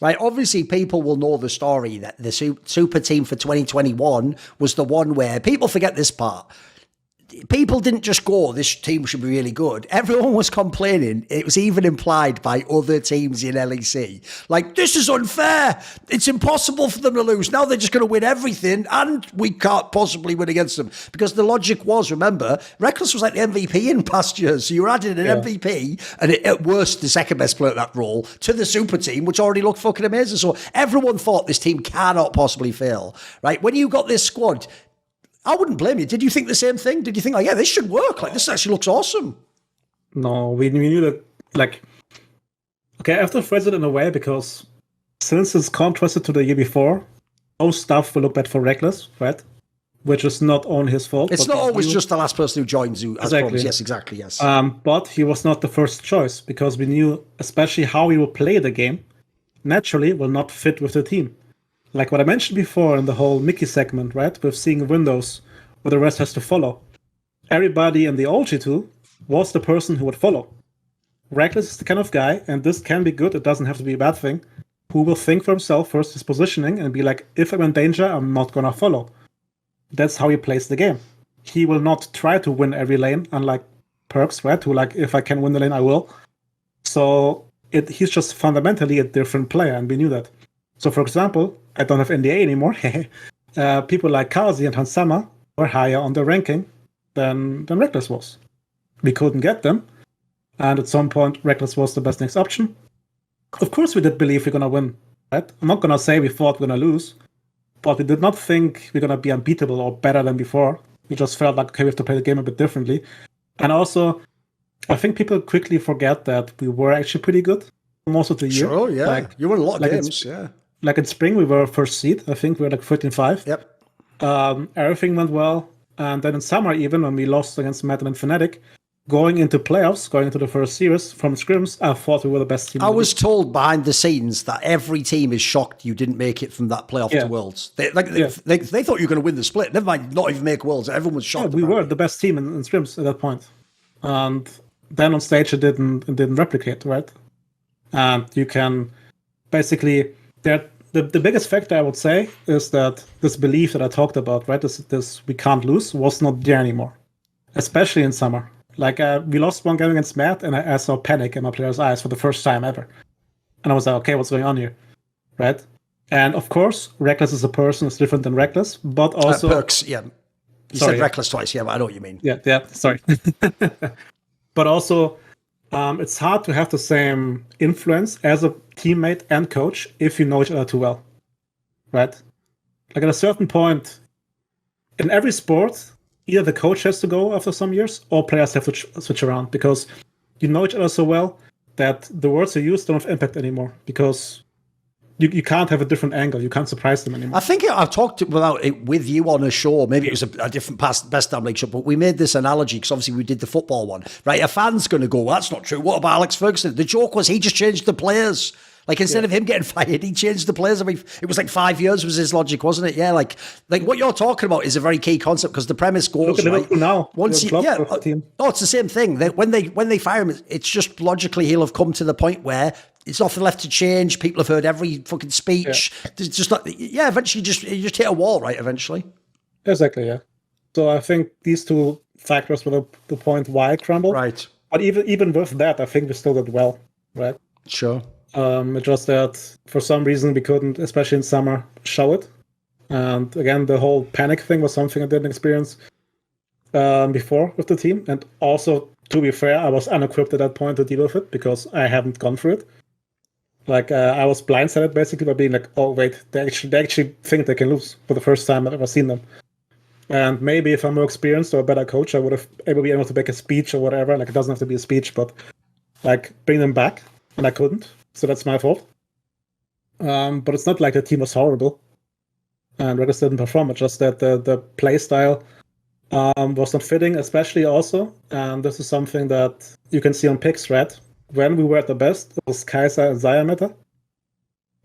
right? Obviously, people will know the story that the super team for 2021 was the one where people forget this part. People didn't just go, this team should be really good. Everyone was complaining. It was even implied by other teams in LEC. Like, this is unfair. It's impossible for them to lose. Now they're just going to win everything, and we can't possibly win against them. Because the logic was, remember, Rekkles was like the MVP in past years. So you're adding an MVP, and at worst, the second best player at that role, to the super team, which already looked fucking amazing. So everyone thought this team cannot possibly fail, right? When you got this squad, I wouldn't blame you. Did you think the same thing? Did you think, like, yeah, this should work? Like, this actually looks awesome. No, we knew that, like, okay, I have to phrase it in a way because since it's contrasted to the year before, most stuff will look bad for Rekkles, right? Which is not only his fault. It's not always just the last person who joins you. Exactly. Yes, exactly, yes. But he was not the first choice because we knew, especially how he will play the game, naturally will not fit with the team. Like what I mentioned before in the whole Mickey segment, right? With seeing windows where the rest has to follow. Everybody in the old G2 was the person who would follow. Rekkles is the kind of guy, and this can be good, it doesn't have to be a bad thing, who will think for himself first his positioning and be like, if I'm in danger, I'm not gonna follow. That's how he plays the game. He will not try to win every lane, unlike Perks, right? Who like, if I can win the lane, I will. So he's just fundamentally a different player, and we knew that. So for example, I don't have NDA anymore. People like Kazi and Hansama were higher on the ranking than Rekkles was. We couldn't get them. And at some point, Rekkles was the best next option. Of course, we did believe we're going to win. Right? I'm not going to say we thought we're going to lose. But we did not think we're going to be unbeatable or better than before. We just felt like, okay, we have to play the game a bit differently. And also, I think people quickly forget that we were actually pretty good most of the year. Sure, yeah. Like, you won a lot of games, yeah. Like in spring, we were first seed. I think we were like 13-5. Yep. Everything went well. And then in summer, even when we lost against Madden and Fnatic, going into playoffs, going into the first series from scrims, I thought we were the best team. I was told behind the scenes that every team is shocked you didn't make it from that playoff to Worlds. They thought you were going to win the split. Never mind, not even make Worlds. Everyone was shocked. Yeah, we were the best team in scrims at that point. And then on stage, it didn't replicate, right? And you can basically... The biggest factor I would say is that this belief that I talked about, right, this we can't lose, was not there anymore, especially in summer. Like we lost one game against Matt, and I saw panic in my players' eyes for the first time ever, and I was like, okay, what's going on here, right? And of course, Rekkles as a person is different than Rekkles, but also Perks, yeah. You said Rekkles twice, yeah, but I know what you mean. Yeah, sorry. But also, it's hard to have the same influence as a teammate and coach if you know each other too well, right? Like at a certain point, in every sport, either the coach has to go after some years or players have to switch around because you know each other so well that the words you use don't have impact anymore because you can't have a different angle. You can't surprise them anymore. I think I've talked about it with you on a show. Maybe it was a different Best Damn League show, but we made this analogy because obviously we did the football one, right? A fan's going to go, well, that's not true. What about Alex Ferguson? The joke was he just changed the players. Like instead of him getting fired, he changed the players. I mean, it was like 5 years was his logic, wasn't it? Yeah, like what you're talking about is a very key concept because the premise goes Look at Liverpool now. Once it's the same thing. When they fire him, it's just logically he'll have come to the point where it's nothing left to change. People have heard every fucking speech. There's just like eventually you just hit a wall, right? Eventually, exactly. Yeah. So I think these two factors were the point why it crumbled. Right. But even with that, I think we still did well, right? Sure. It's just that for some reason we couldn't, especially in summer, show it. And again, the whole panic thing was something I didn't experience before with the team. And also, to be fair, I was unequipped at that point to deal with it because I hadn't gone through it. Like I was blindsided basically by being like, oh wait, they actually think they can lose for the first time I've ever seen them. And maybe if I'm more experienced or a better coach, I would have been able to make a speech or whatever. Like it doesn't have to be a speech, but like bring them back, and I couldn't. So that's my fault. But it's not like the team was horrible and Rekkles didn't perform. It's just that the play style was not fitting, especially also. And this is something that you can see on picks, right? When we were at the best, it was Kai'Sa and Xayah meta.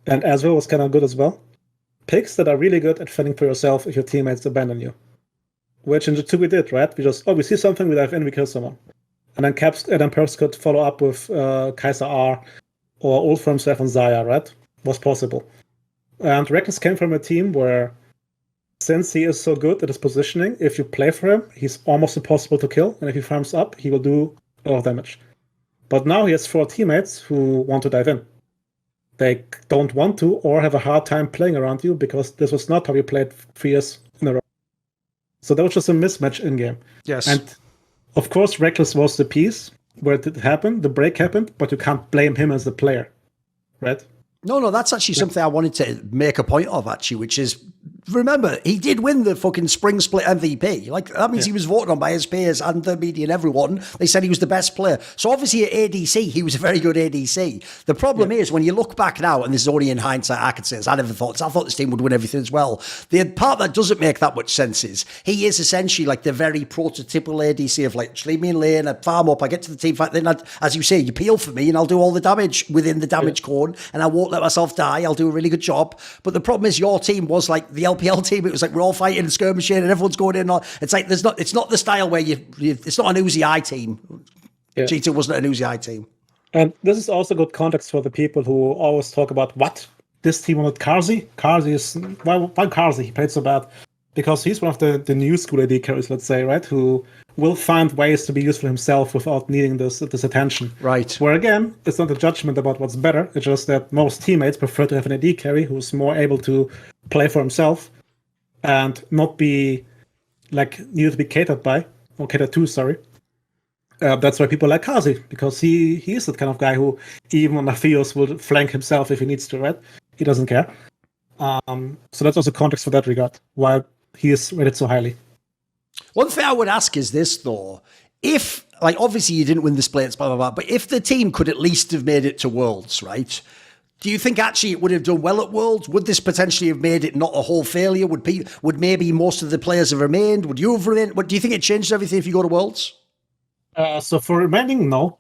And Ezreal was kind of good as well. Picks that are really good at fending for yourself if your teammates abandon you. Which in G2 we did, right? We just, we see something, we dive in, we kill someone. And then, Perks could follow up with Kai'Sa R, or Old for himself on Xayah, right? was possible. And Rekkles came from a team where, since he is so good at his positioning, if you play for him, he's almost impossible to kill, and if he farms up, he will do a lot of damage. But now he has 4 teammates who want to dive in. They don't want to or have a hard time playing around you because this was not how you played 3 years in a row. So that was just a mismatch in-game. Yes. And of course, Rekkles was the piece where it happened, the break happened, but you can't blame him as the player, right? No, that's actually something I wanted to make a point of, actually, which is, remember, he did win the fucking Spring Split MVP. Like, that means he was voted on by his peers and the media and everyone. They said he was the best player. So obviously at ADC, he was a very good ADC. The problem is, when you look back now, and this is only in hindsight, I could say this, I thought this team would win everything as well. The part that doesn't make that much sense is, he is essentially like the very prototypical ADC of like, just leave me in lane, I farm up, I get to the team fight, then as you say, you peel for me and I'll do all the damage within the damage cone, and I won't let myself die, I'll do a really good job. But the problem is, your team was like the LPL team. It was like we're all fighting and skirmishing and everyone's going in. It's like it's not the style where it's not an Uzi I team. Yeah. G2 wasn't an Uzi I team. And this is also good context for the people who always talk about what this team wanted Carzzy. Carzzy is why Carzzy? He played so bad because he's one of the new school AD carries, let's say, right? Who will find ways to be useful himself without needing this attention. Right. Where again, it's not a judgment about what's better. It's just that most teammates prefer to have an AD carry who's more able to play for himself and not be like needed to be catered to, sorry. That's why people like Carzzy, because he is that kind of guy who, even on Atheos, will flank himself if he needs to, right? He doesn't care. So that's also context for that regard, why he is rated so highly. One thing I would ask is this, though. If, like, obviously you didn't win the splits, blah, blah, blah, but if the team could at least have made it to Worlds, right? Do you think actually it would have done well at Worlds? Would this potentially have made it not a whole failure? Would maybe most of the players have remained? Would you have remained? Do you think it changed everything if you go to Worlds? So for remaining, no.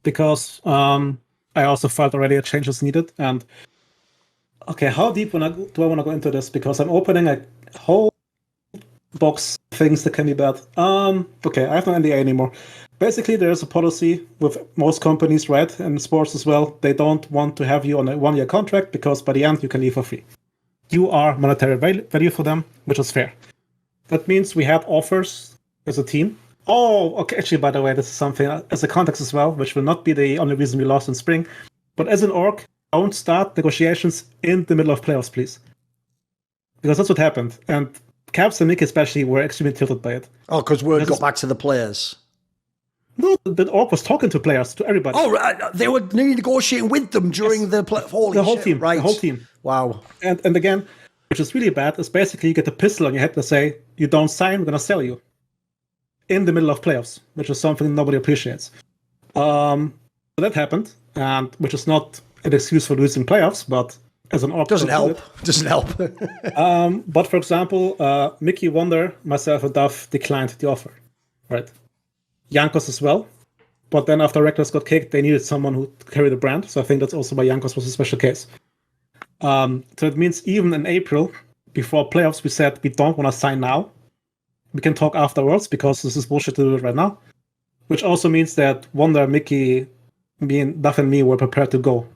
Because I also felt already a change was needed. And, okay, how deep do I want to go into this? Because I'm opening a whole box things that can be bad. Okay, I have no NDA anymore. Basically, there's a policy with most companies, right, and sports as well. They don't want to have you on a 1-year contract because by the end you can leave for free. You are monetary value for them, which is fair. That means we had offers as a team. Oh, okay, actually, by the way, this is something as a context as well, which will not be the only reason we lost in spring. But as an org, don't start negotiations in the middle of playoffs, please. Because that's what happened. And Caps and Mickey especially were extremely tilted by it. Oh, because word got back to the players. No, the org was talking to players, to everybody. Oh, right. They were negotiating with them during the whole team. Right. The whole team. Wow. And again, which is really bad, is basically you get a pistol on your head to say, you don't sign, we're going to sell you. In the middle of playoffs, which is something nobody appreciates. So that happened, and which is not an excuse for losing playoffs, but as an org... Doesn't help. But for example, Mickey, Wonder, myself, and Duff declined the offer. Right. Jankos as well. But then after Rekkles got kicked, they needed someone who carried the brand. So I think that's also why Jankos was a special case. So it means even in April, before playoffs, we said we don't want to sign now. We can talk afterwards because this is bullshit to do it right now. Which also means that Wonder, Mickey, Duff and me were prepared to go.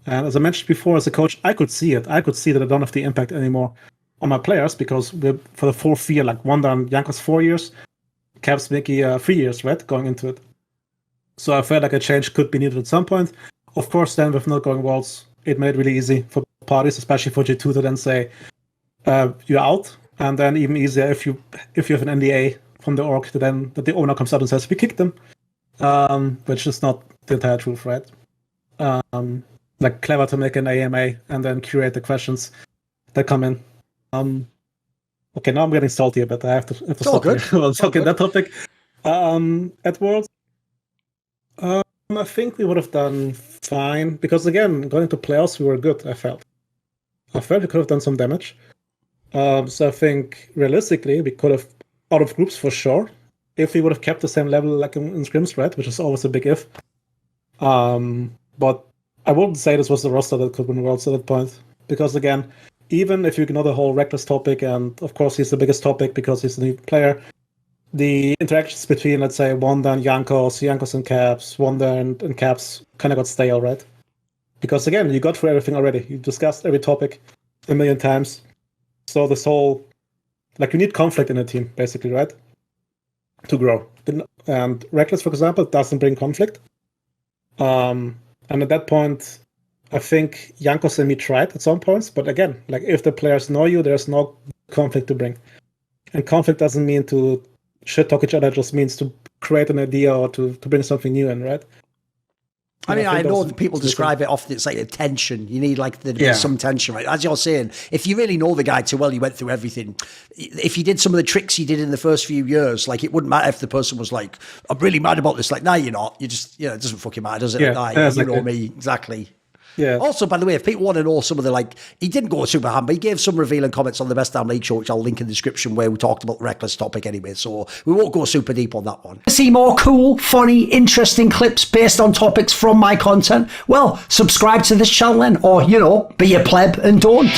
And as I mentioned before, as a coach, I could see it. I could see that I don't have the impact anymore on my players because we're, for the 4th year, like Wonder and Jankos 4 years, Caps Mickey 3 years, right, going into it. So I felt like a change could be needed at some point. Of course, then with not going Worlds, it made it really easy for parties, especially for G2, to then say, you're out. And then even easier if you have an NDA from the org, that the owner comes out and says, we kicked them. Which is not the entire truth, right? Like clever to make an AMA and then curate the questions that come in. Okay, now I'm getting salty a bit. I have to stop good. Well, okay, that topic. At Worlds, I think we would have done fine because again, going into playoffs, we were good. I felt we could have done some damage. So I think realistically, we could have out of groups for sure if we would have kept the same level like in scrims, right? Which is always a big if. But I wouldn't say this was the roster that could win Worlds at that point because again, even if you ignore the whole Rekkles topic, and of course he's the biggest topic because he's the new player, the interactions between, let's say, Wonder and Jankos and Caps, Wonder and Caps kind of got stale, right? Because again, you got through everything already. You discussed every topic a million times. So this whole, like, you need conflict in a team, basically, right? To grow. And Rekkles, for example, doesn't bring conflict. And at that point, I think Jankos and me tried at some points, but again, like, if the players know you, there's no conflict to bring. And conflict doesn't mean to shit talk each other, it just means to create an idea or to bring something new in, right? I mean, I know that people describe it often, it's like a tension. You need like some tension, right? As you're saying, if you really know the guy too well, you went through everything. If you did some of the tricks he did in the first few years, like, it wouldn't matter if the person was like, I'm really mad about this. Like, no, you're not. You just, it doesn't fucking matter, does it? Yeah, Nah, exactly. You know me, exactly. Yeah. Also, by the way, if people want to know some of the, like, he didn't go super ham, but he gave some revealing comments on the Best Damn League show, which I'll link in the description, where we talked about the Rekkles topic anyway, so we won't go super deep on that one. See more cool, funny, interesting clips based on topics from my content? Well, subscribe to this channel then, or, be a pleb and don't.